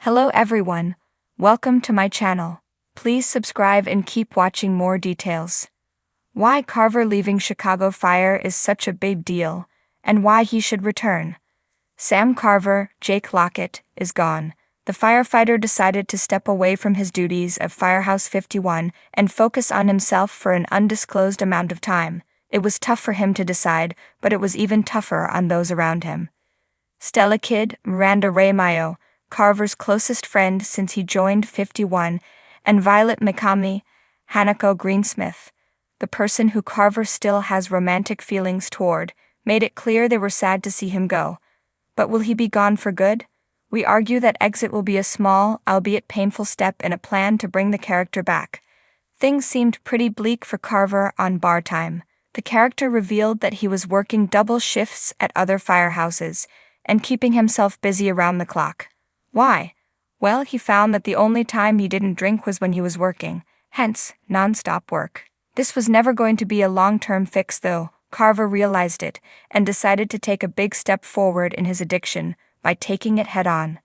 Hello everyone, welcome to my channel. Please subscribe and keep watching more details. Why Carver leaving Chicago Fire is such a big deal, and why he should return. Sam Carver, Jake Lockett, is gone. The firefighter decided to step away from his duties of Firehouse 51 and focus on himself for an undisclosed amount of time. It was tough for him to decide, but it was even tougher on those around him. Stella Kidd, Miranda Ray Mayo, Carver's closest friend since he joined 51, and Violet McCamey, Hanako Greensmith, the person who Carver still has romantic feelings toward, made it clear they were sad to see him go. But will he be gone for good? We argue that exit will be a small, albeit painful step in a plan to bring the character back. Things seemed pretty bleak for Carver on bar time. The character revealed that he was working double shifts at other firehouses and keeping himself busy around the clock. Why? Well, he found that the only time he didn't drink was when he was working, hence, non-stop work. This was never going to be a long-term fix though. Carver realized it, and decided to take a big step forward in his addiction by taking it head-on.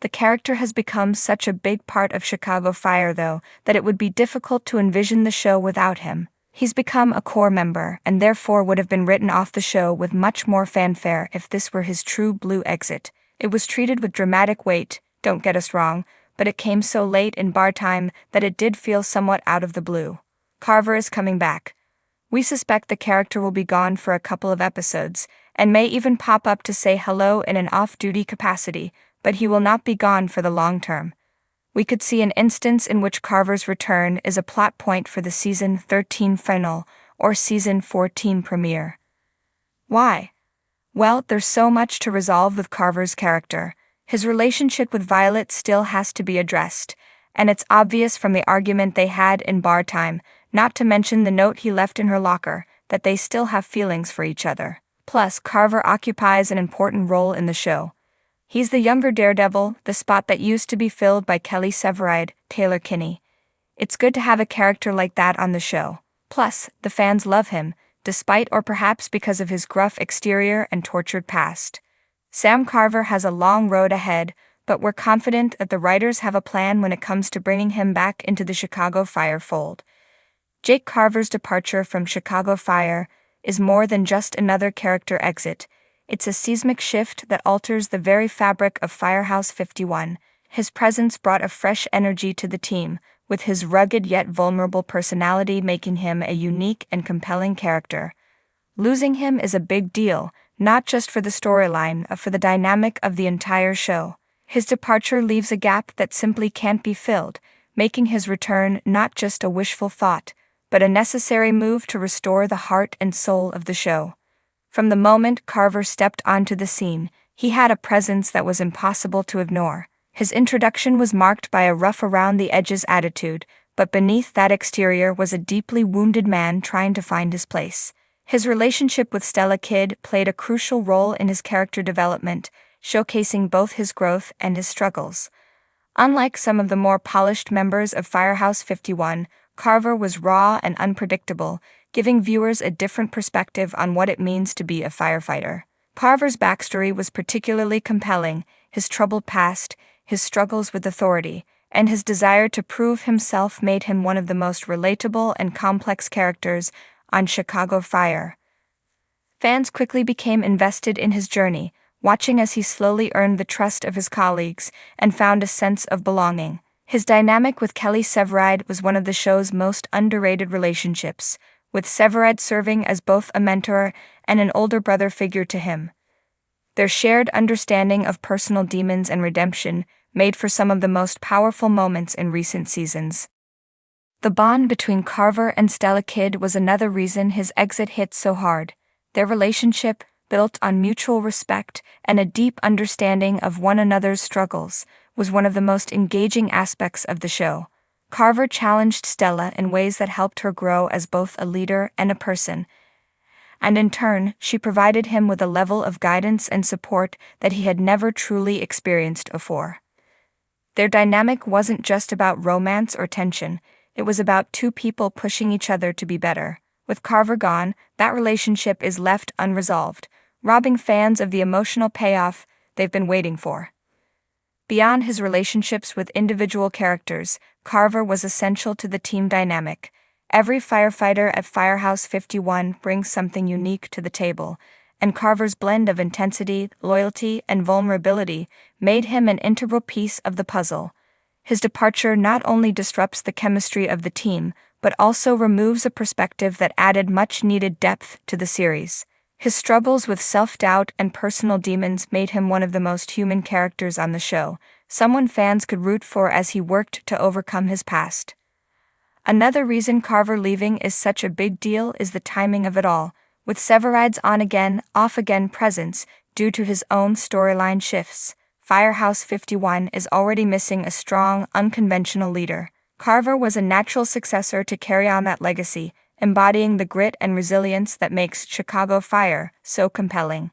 The character has become such a big part of Chicago Fire though, that it would be difficult to envision the show without him. He's become a core member, and therefore would have been written off the show with much more fanfare if this were his true blue exit. It was treated with dramatic weight, don't get us wrong, but it came so late in bar time that it did feel somewhat out of the blue. Carver is coming back. We suspect the character will be gone for a couple of episodes, and may even pop up to say hello in an off-duty capacity, but he will not be gone for the long term. We could see an instance in which Carver's return is a plot point for the Season 13 final or Season 14 premiere. Why? Well, there's so much to resolve with Carver's character. His relationship with Violet still has to be addressed, and it's obvious from the argument they had in bar time, not to mention the note he left in her locker, that they still have feelings for each other. Plus, Carver occupies an important role in the show. He's the younger Daredevil, the spot that used to be filled by Kelly Severide, Taylor Kinney. It's good to have a character like that on the show. Plus, the fans love him, despite or perhaps because of his gruff exterior and tortured past. Sam Carver has a long road ahead, but we're confident that the writers have a plan when it comes to bringing him back into the Chicago Fire fold. Jake Carver's departure from Chicago Fire is more than just another character exit. It's a seismic shift that alters the very fabric of Firehouse 51. His presence brought a fresh energy to the team, with his rugged yet vulnerable personality making him a unique and compelling character. Losing him is a big deal, not just for the storyline, but for the dynamic of the entire show. His departure leaves a gap that simply can't be filled, making his return not just a wishful thought, but a necessary move to restore the heart and soul of the show. From the moment Carver stepped onto the scene, he had a presence that was impossible to ignore. His introduction was marked by a rough-around-the-edges attitude, but beneath that exterior was a deeply wounded man trying to find his place. His relationship with Stella Kidd played a crucial role in his character development, showcasing both his growth and his struggles. Unlike some of the more polished members of Firehouse 51, Carver was raw and unpredictable, giving viewers a different perspective on what it means to be a firefighter. Carver's backstory was particularly compelling: his troubled past, his struggles with authority, and his desire to prove himself made him one of the most relatable and complex characters on Chicago Fire. Fans quickly became invested in his journey, watching as he slowly earned the trust of his colleagues and found a sense of belonging. His dynamic with Kelly Severide was one of the show's most underrated relationships, with Severide serving as both a mentor and an older brother figure to him. Their shared understanding of personal demons and redemption made for some of the most powerful moments in recent seasons. The bond between Carver and Stella Kidd was another reason his exit hit so hard. Their relationship, built on mutual respect and a deep understanding of one another's struggles, was one of the most engaging aspects of the show. Carver challenged Stella in ways that helped her grow as both a leader and a person, and in turn, she provided him with a level of guidance and support that he had never truly experienced before. Their dynamic wasn't just about romance or tension, it was about two people pushing each other to be better. With Carver gone, that relationship is left unresolved, robbing fans of the emotional payoff they've been waiting for. Beyond his relationships with individual characters, Carver was essential to the team dynamic. Every firefighter at Firehouse 51 brings something unique to the table, and Carver's blend of intensity, loyalty, and vulnerability made him an integral piece of the puzzle. His departure not only disrupts the chemistry of the team, but also removes a perspective that added much-needed depth to the series. His struggles with self-doubt and personal demons made him one of the most human characters on the show, someone fans could root for as he worked to overcome his past. Another reason Carver leaving is such a big deal is the timing of it all, with Severide's on-again, off-again presence due to his own storyline shifts. Firehouse 51 is already missing a strong, unconventional leader. Carver was a natural successor to carry on that legacy, embodying the grit and resilience that makes Chicago Fire so compelling.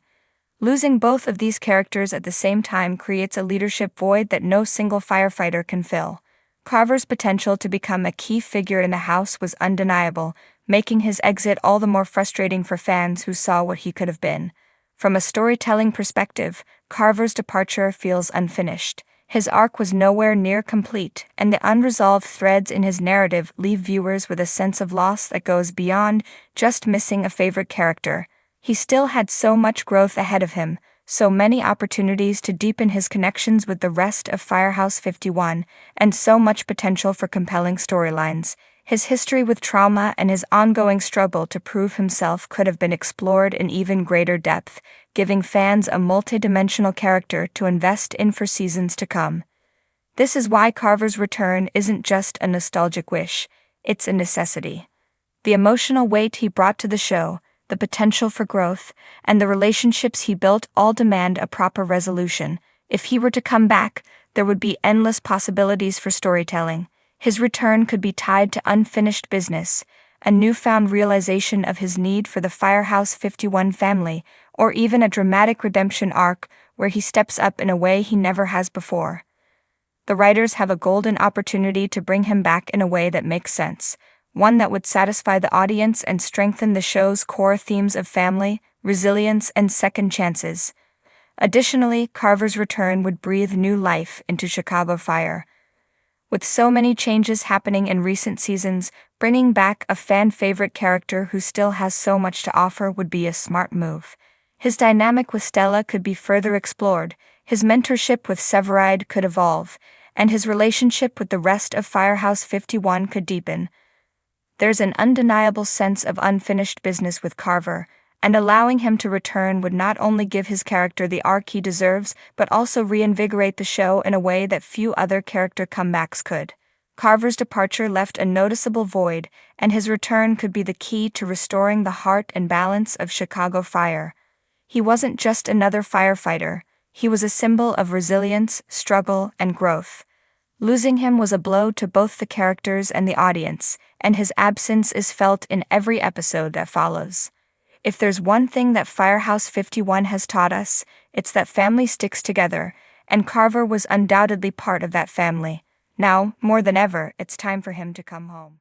Losing both of these characters at the same time creates a leadership void that no single firefighter can fill. Carver's potential to become a key figure in the house was undeniable, making his exit all the more frustrating for fans who saw what he could have been. From a storytelling perspective, Carver's departure feels unfinished. His arc was nowhere near complete, and the unresolved threads in his narrative leave viewers with a sense of loss that goes beyond just missing a favorite character. He still had so much growth ahead of him, so many opportunities to deepen his connections with the rest of Firehouse 51, and so much potential for compelling storylines. His history with trauma and his ongoing struggle to prove himself could have been explored in even greater depth, giving fans a multidimensional character to invest in for seasons to come. This is why Carver's return isn't just a nostalgic wish, it's a necessity. The emotional weight he brought to the show, the potential for growth, and the relationships he built all demand a proper resolution. If he were to come back, there would be endless possibilities for storytelling. His return could be tied to unfinished business, a newfound realization of his need for the Firehouse 51 family, or even a dramatic redemption arc where he steps up in a way he never has before. The writers have a golden opportunity to bring him back in a way that makes sense, one that would satisfy the audience and strengthen the show's core themes of family, resilience, and second chances. Additionally, Carver's return would breathe new life into Chicago Fire. With so many changes happening in recent seasons, bringing back a fan-favorite character who still has so much to offer would be a smart move. His dynamic with Stella could be further explored, his mentorship with Severide could evolve, and his relationship with the rest of Firehouse 51 could deepen. There's an undeniable sense of unfinished business with Carver, and allowing him to return would not only give his character the arc he deserves, but also reinvigorate the show in a way that few other character comebacks could. Carver's departure left a noticeable void, and his return could be the key to restoring the heart and balance of Chicago Fire. He wasn't just another firefighter, he was a symbol of resilience, struggle, and growth. Losing him was a blow to both the characters and the audience, and his absence is felt in every episode that follows. If there's one thing that Firehouse 51 has taught us, it's that family sticks together, and Carver was undoubtedly part of that family. Now, more than ever, it's time for him to come home.